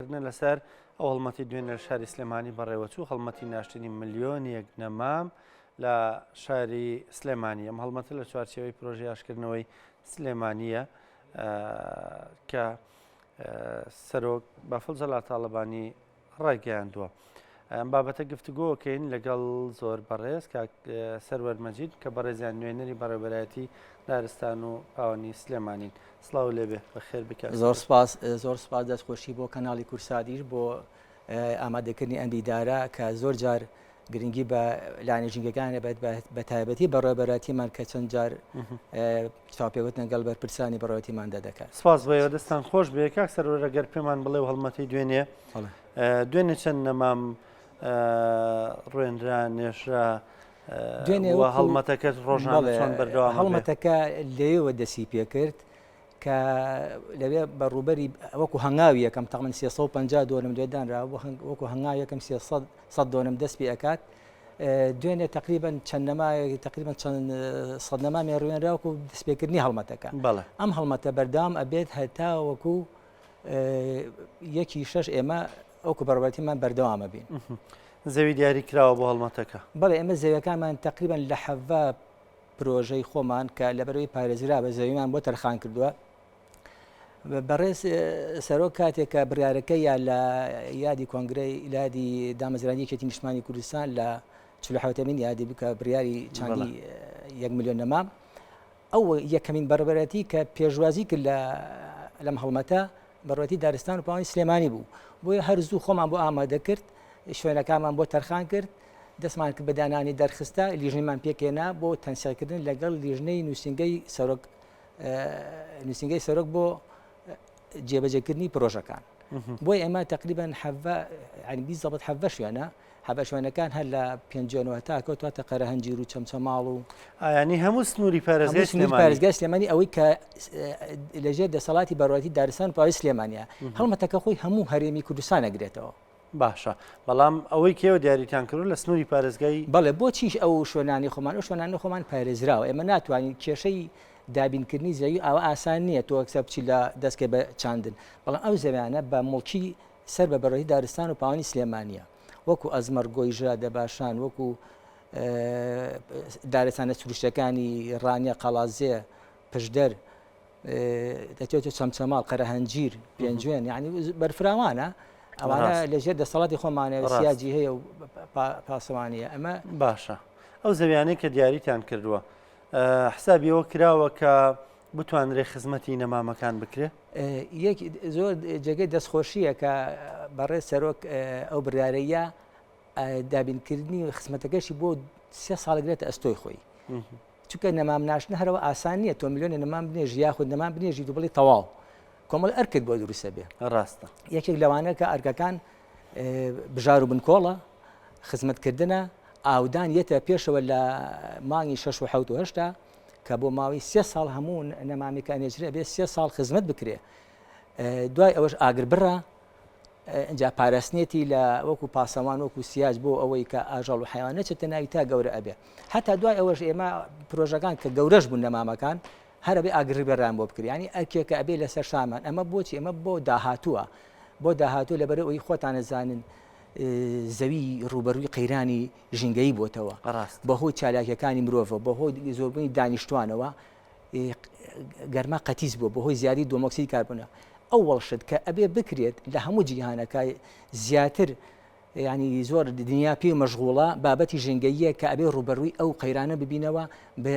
باسکردنە لەسەر ئەو هەڵمەتی دوێنێ لە شاری سلێمانی بەڕێوەچوو هەڵمەتی ناشتنی ملیۆنیەک نەمام لە شاری سلێمانی. ئەم هەڵمەتە لە چوارچێوەی پرۆژەی ئاشکردنەوەی سلێمانیە کە سەرۆک بەفڵ جەلال تاڵەبانی ڕایگەیاندووە. ئەم بابەتە گفتوگۆکەین لەگەڵ زۆر بەڕێز سەروەر مەجید کە بەڕێزیان نوێنەری بەڕێوەبەرایەتی دارستان و پاوەنی سلێمانین. سڵاو لێبێ بەخێر بکات. زۆر سپاس دەستخۆشی بۆ کەناڵی کورسادیش بۆ ئامادەکردنی ئەندیدارە کە زۆر جار گرنگی بە لانێژینگەکانە بە تایبەتی بەڕێوەبەرایەتیمان کە چەند جار چاپێوتنە گەڵ بەرپرسانی بەڕێوەتیمان دەدەکات. سپاس بۆ دەستان خۆش بێ کاک سەروەر ئەگەر پێمان بڵێ و هەڵمەتی دوێنێ چەند نەمام ڕوێنرا نێشرا دوێنێ هەڵمەتەکە ڕۆژانە چۆن بەردەوام هەڵمەتەکە لێوە دەسی پێکرد کە لەوێ بەڕوبەری وەکو هەنگاوی یەکەم تەقریباً 350 دۆنم دوێدانرا وەکو هەنگاوی یەکەم 300 دۆنم دەست پێ ئەکات. دوێنێ تقریباً چەند سەد نەمامی ڕوێنرا وەکو دەستپێکردنی هەڵمەتەکە. ئەم هەڵمەتە بەردەوام ئەبێت هەتا وەکو 1.6 ئێمە ئەوکو بەڕێوەبەرایەتیمان بەردەوامە بین. زەوی دیاری کراوە بۆ هەڵمەتەکە. بەڵێ ئێمە زەویەکانمان تقریباً لە 70 پرۆژەی خۆمان کە لەبەرەوەی پارێزرا بە زەویمان بۆ تەرخان کردووە. بەڕێز سەرۆک کاتێک کە بڕیارەکەی یا لە یادی کۆنگرەی یادی دامەزرانی یەکێتی نیشتمانی کوردستان لە 47مین یادی بکە بڕیاری چاندی 1 ملیۆن نەمام ئەو یەکەمین بەڕێوەبەرایەتی کە پێشوازی کرد لەم هەڵمەتە بەڕێوەتی دارستان و پاوەنی سلێمانی بوو. بۆیە هەر زوو خۆمان بۆ ئامادە کرد، شوێنەکانمان بۆ تەرخان کرد، دەستمان کرد بە دانانی دەرخستە، لیژنەیمان پێکێنا بۆ تەنسیڵکردن لەگەڵ لیژنەی نووسینگەی سەرۆک بۆ جێبەجێکردنی پرۆژەکان. بۆی ئێمە تقریباً 20 شوێنە حەڤە شوێنەکان هەر لە 5 تا کەوتواتە قەرەهەنجیر و چەمچەماڵ و ینی هەموو سنووری پارێزگای سلێمانی ئەوەی کە لەژێر دەسەڵاتی بەڕێوەتی دارستان و پاوەنی سلێمانیە. هەڵمەتەکە خۆی هەموو هەرێمی کوردستان ئەگرێتەوە. باشە، بەڵام ئەوەی کێوە دیاریتان کردو لە سنووری پارێزگای. بەڵێ بۆچیش ئەو شوێنانی خۆمان ئەو شوێنانی خۆمان پارێزراوە. ئێمە ناتوانین کێشەی دابینکردنی زەوی ئەوە ئاسان نییە تۆ ئەکسە بچی لە دەستکە بە چاندن، بەڵام ئەو زەویانە بە مڵکی سەر بە بەڕێوەتی دارستان و پاوەنی سلێمانیە، وەکو ئەزمەر گۆیژە دەباشان، وەکو دارستانە سروشتەکانی ڕانیە قەڵازێ پشدەر دەچێتە چەمچەماڵ قەرەهەنجیر پێنجوێن یعنی بەرفراوانە ئەوانە لەژێر دەسەڵاتی خۆمانە سیاجی هەیە و پاسەوانیە. ئەمە باشە ئەو زەویانەی کە دیاریتان کردووە حسابیەوە کراوە کە بتوانرێ خزمەتی نەمامەکان بکرێ. زۆر جێگەی دەستخۆشیە کە بەڕێز سەرۆک ئەو بڕیارەیە دابینکردنی خزمەتەکەشی بۆ 3 ساڵگرێتە ئەستۆی خۆی، چونکە نەمام ناشتن هەرەوە ئاسان نییە تۆ ملیۆنە نەمام بنێژی یاخود نەمام بنێژی تو بڵی تەواو کۆمەڵ ئەرکت بۆ دروستە بێ. ڕاستە یەکێک لەوانە کە ئەرکەکان بژار و بنکۆڵە خزمەتکردنە ئاودان یەتە پێشەوە لە مانگی 6 و 7 و 8 کە بۆ ماوەی 3 ساڵ هەموو نەمامێکە ئەنێژرێ بێ 3 ساڵ خزمەت بکرێ. دوای ئەوەش ئاگر بڕە ئەجا پاراستنێتی لە وەکو پاسەوان وەکو سیاج بۆ ئەوەی کە ئاژەڵ و حیوان نەچێتە ناوی تا گەورە ئەبێ. هەتا دوای ئەوەش ئێمە پرۆژەکان کە گەورەش بوون نەمامەکان هەرە بێ ئاگری بەران بۆ بکرێ، ینی ئەرکێکە ئەبێ لەسەر شامان. ئەمە بۆچی؟ ئەمە بۆ داهاتووە، بۆ داهاتوو لەبەر ئەوەی خۆتانە زانن زەوی ڕوبەرووی قەیرانی ژینگەی بۆتەوە بەهۆی چالاکیەکانی مرۆڤ، بەهۆی زۆربوونی دانیشتوانەوە گەرما قەتیس بوو، بەهۆی زیادی دۆمۆکسیدی کاربوونە. ئەوەڵ شت کە ئەبێ بکرێت لە هەموو جیهانەکە زیاتر ینی زۆر دنیا پێی مەشغوڵە بابەتی ژینگەییە کە ئەبێ ڕوبەرووی ئەو قەیرانە ببینەوە بە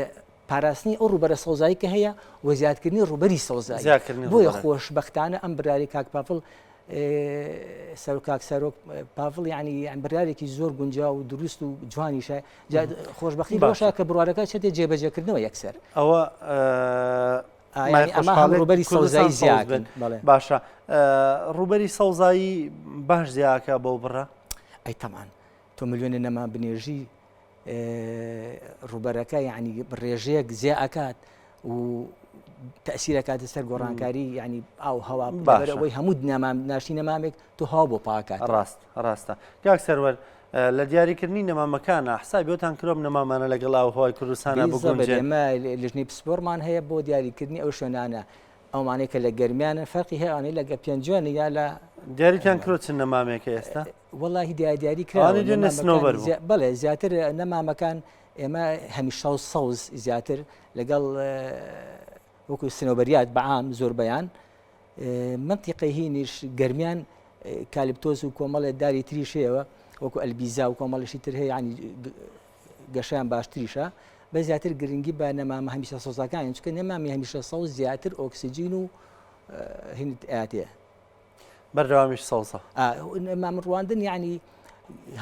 پاراستنی ئەو ڕوبەرە سەوزایی کە هەیە و زیادکردنی ڕوبەری سەوزایی. بۆیە خۆشبەختانە ئەم بڕیاری کاک پافڵ کاک سەرۆک پافڵ ینی بڕیارێکی زۆر گونجا و دروست و جوانیشە خۆشبەختی باشە کە بڕوارەکە چێتێ جێبەجێکردنەوە یەکسەر. ئەوە ئەمە ڕوبەری سەوزایی زیادن. باشە ڕوبەری سەوزایی باش زیاکە بەو بڕە؟ ئەی تەمان تۆ ملیۆنە نەما بنێژی ڕوبەرەکە یعنی ڕێژەیەک زیێ ئەکات و تأثیرەکاتە سەر گۆڕانکاری ینی ئاو هەوا ئەوەی هەموو ناشتی نەمامێک تو هاو بۆ پاکات. ڕاستە کاک سەروەر لە دیاریکردنی نەمامەکانە حسابیۆتان کرۆم نەمامانە لەگەڵ ئاوهەوای کوردستانە بگونجێن. ئێمە لیژنەی پسپۆرمان هەیە بۆ دیاریکردنی ئەو شوێنانە ئەومانەیە کە لە گەرمیانە فەرقی هەیە ئەوانەی لە پێنجوانە یا لە دیاریتان کرۆ چ نەمامێکە ئێستا وەڵاهی دیاری ئەوانەی دوێنێ سنۆبەر بوو. بەڵێ زیاتر نەمامەکان ئێمە هەمیشە سەوز زیاتر لەگەڵ وەکو سنۆبەریات بەعام زۆر بەیان منتیقی هینیش گەرمیان کالیپتۆز و کۆمەڵێ داری تریش هەیەوە وەکو ئەلبیزا و کۆمەڵشی تر هەیە ینی گەشیان باشتریشە بە زیاتر گرنگی بە نەمامە هەمیشە سەوزەکان چکە نەمامی هەمیشە سەوز زیاتر ئۆکسسیجین و هینت ئااتێ بەردەوامیش سەوزە نەمام ڕواندن یعنی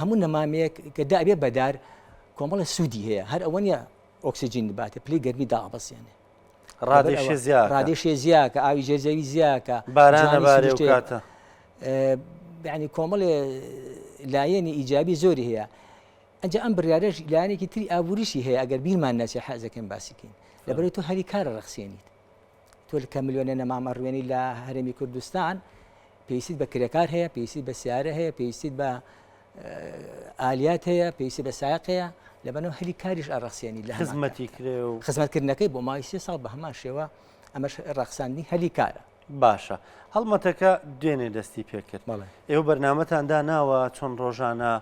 هەموو نەمامەیەک کە دابێ بەدار کۆمەڵە سوودی هەیە هەر ئەوە نیە ئۆکسسیجین باتێ پلی گەرمی داڵبەسیێنێ ڕادێشێ زیاکە ئاوی ژێرزەوی زیاکە بارانە بارێ و کاتە ینی کۆمەڵێ لایەنی ئیجابی زۆری هەیە ئەنج ئەم بڕارێژ لایەنێکی تری ئابووریشی هەیە ئەگەر بیرمان ناچێ حەزەکەم باسیکەین لەبەرەوەی تۆ هەری کارە ڕەخسێنیت تۆ کە ملیۆنە نەمامە ڕوێنی لە هەرێمی کوردستان پێویستیت بە کرێکار هەیە پێویستی بە سیارە هەیە پێویستیت بە ئالیات هەیە پێویستی بە سایق هەیە لەبەرەوە هەلی کاریش ئەڕەخسێنی لە خزمەتی کرێ و خزمەتکردنەکەی بۆ ماوەی 3 ساڵ بە هەمان شێوە ئەمەش ڕەخساندنی هەلی کارە باشە هەڵمەتەکە دوێنێ دەستی پێکرد ئێوە بەرنامەتاندا ناوە چۆن ڕۆژانە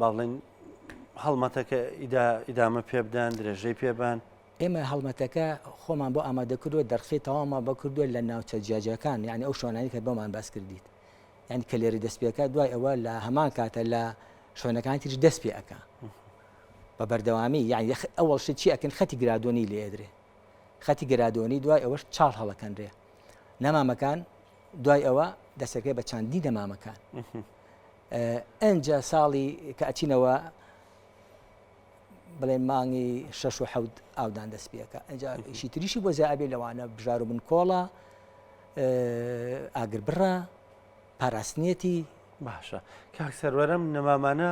باڵێن هەڵمەتەکە ئیدامە پێ بدەن درێژەی پێبان ئێمە هەڵمەتەکە خۆمان بۆ ئامادەکردووە دەرخی تەواما بکردووە لە ناوچە جیاجەکان یعنی ئەو شوێنانی کە بەمان باس کردیت یعنی کە لێری دەست پێەکە دوای ئەوە لە هەمان کاتە لە شوێنەکانی تریش دەست پێ ئەکا بە بەردەوامی یعنی ئەوڵ شت چی ئەکەن خەتی گرادۆنی لێدرێ خەتی گرادۆنی دوای ئەوەش 4 هەڵەکەنرێ نەمامەکان دوای ئەوە دەسەکەی بە چاندی نەمامەکان ئەنجا ساڵی کە ئەچینەوە بڵێ مانگی 6 و 7 ئاودان دەست پێەکە ئەنجا ئیشی تریشی بۆ زیابێ لەوانە بژار و بن کۆڵە ئاگر بڕە پاراستنیەتی باشە کاک سەروەرم نەمامانە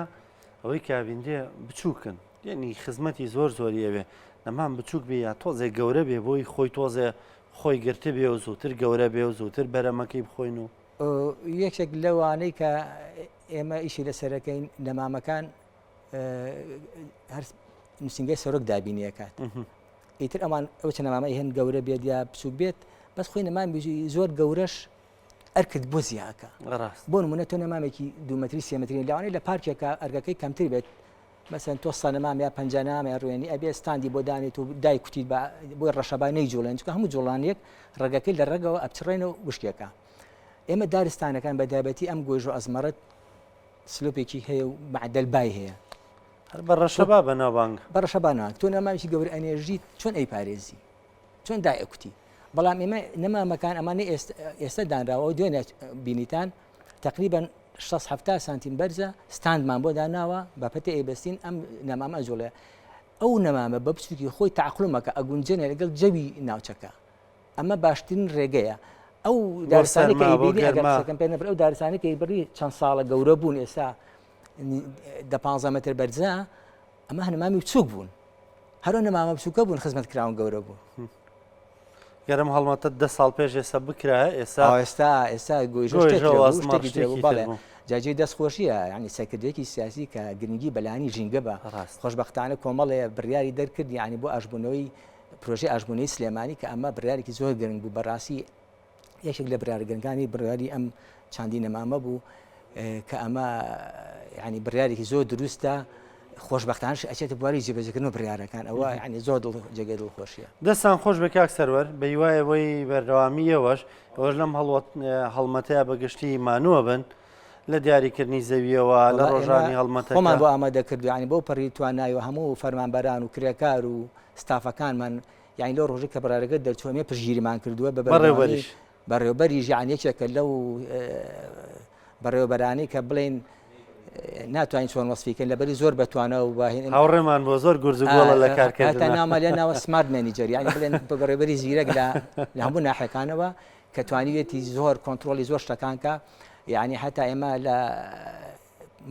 ئەوەی کابیندێ بچووکن یعنی خزمەتی زۆر زۆریەوێ نەمان بچووک بێ یا تۆزێک گەورە بێ بۆی خۆی تۆزێ خۆی گرتە بێ و زووتر گەورە بێ و زووتر بەرەمەکەی بخۆین و یەکێک لەوانەی کە ئێمە ئیشی لەسەرەکەین نەمامەکان هەر نووسنگی سەرۆک دابینیەکات ئیتر ئەمان ئەو چ نەمامەی هەن گەورە بێت یا بچووک بێت بەس خۆی نەمامی زۆر گەورەش ئەرکرد بۆ زیاکە بۆ نمونە تۆ نەمامێکی 2 متری 3 متری لەوانەیە لە پارکێکە ئەرگەکەی کەمتر بێت مەسەن تۆ سەنەمام یا پەنجانامە ڕوێنی ئەبێ ستاندی بۆ دانێت و دای کوتیت بۆی ڕەشەبای نەیجوڵێن چکە هەموو جوڵانیەک ڕێگەکەی لە ڕێگەوە ئەبچڕێنە و وشکێکە ئێمە دارستانەکان بەدابەتی ئەم گۆژ و ئەزمەرت سلۆپێکی هەیە و معدەل بای هەیە بە ڕەشەبا بەناوبانگ بە ڕەشەبانە تۆ نەمامیشی گەور ئەنێژیت چۆن ئەی پارێزی چۆن دای ئەکوتی بەڵام ئێمە نەمامەکان ئەمانە ئێستا دانراوە و دوێنێ بینیتان تقریبا 6-7 سانتیم بەرزە ستاندمان بۆ داناوە بە پەتە ئەیبەستین ئەم نەمامە جوڵێ ئەو نەمامە بە بچووکی خۆی تعقلمەکە ئەگونجێنێ لەگەڵ جەوی ناوچەکە ئەمە باشترین ڕێگەیە ئەو دارستانی کە ئەیبینی ئەگەرکەم پێ نەبڕ ئەو دارستانی کە ئەیبڕی چەند ساڵە گەورە بوون ئێستا 15 متر بەرزە ئەمە هەنەمامی بچووک بوون هەرۆ نەمامە بچووکە بوون خزمەت کراون گەورە بوون گەرم هەڵمەتە 10 ساڵ پێش ئێستا بکرایە ئێستا گۆیژێ جاجێ دەستخۆشیە ینی سەکردێکی سیاسی کە گرنگی بەلانی ژینگە بە خۆشببختانە کۆمەڵێ بڕیاری دەرکرد ینی بۆ ئاژبوونەوەی پرۆژه ئاژبوونەی سلێمانی کە ئەمە بڕیارێکی زۆر گرنگ بوو بەڕاستی یەکێک لە بڕارگەنگانی بڕیاری ئەم چاندی نەمامە بوو کە ئەمە ینی بڕیارێکی زۆر دروستە خۆشببختانش ئەچێتە بواری جێبەجێکردنەوە بڕیارەکان ئەوە ینی زۆر جێگەی دڵخۆشیە دەستان خۆش بە کاک سەروەر بە هیوایەوەی بەردەوامیەوەش ئەوەش لەم هەڵمەتەیە بەگشتی مانووە بن لە دیاریکردنی زەویەوە لە ڕۆژانی هەڵمەتەکە خۆمان بۆ ئامادەکردو ینی بۆ پەڕی توانایی و هەموو فەرمانبەران و کرێکار و ستافەکانمان یعنی لەو ڕۆژێک کە بڕارەکە دەرچووە پشگیریمان کردووە بە بەڕێوەبەریش یانێکێکە لەو بەڕێوەبەرانی کە بڵێن ناتوانین چۆن وەسفیکەن لەبەری زۆر بەتوانە و هاوڕێمان بۆ زۆر گورجگۆڵە لە کارکردن هەتا ناومە لێ ناوە سمارت مەنیجەر یعنی بڵێن بە بەڕێوەبەری زیرەک لە هەموو ناحیەکانەوە کە توانیوێتی زۆر کۆنتترۆلی زۆر شتەکانکە یعنی هەتا ئێمە لە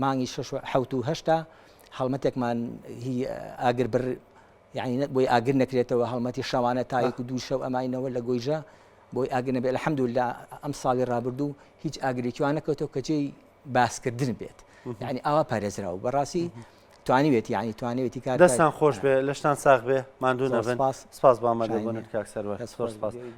مانگی 6 و 7 و 8 هەڵمەتێکمان هی ئاگر بڕ یعنی بۆی ئاگر نەکرێتەوە هەڵمەتی شەوانە تایەک و دوو شەو ئەماینەوە لە گۆیژە بۆی ئاگر نەبێت الحەمدوللا ئەم ساڵی ڕابردوو هیچ ئاگرێکیوان نەکەوتەوە کە جێی باسکردن بێت یعنی ئاوا پارێزراوە بەڕاستی توانیوێت یعنی توانێتی کار دەستان خۆش بێ لەشتان ساغ بێ ماندوو نەبن سپاس سپاس بامەدە شاینە. بۆنت کاک سەروەر دەست زۆر خۆش سپاس بێ.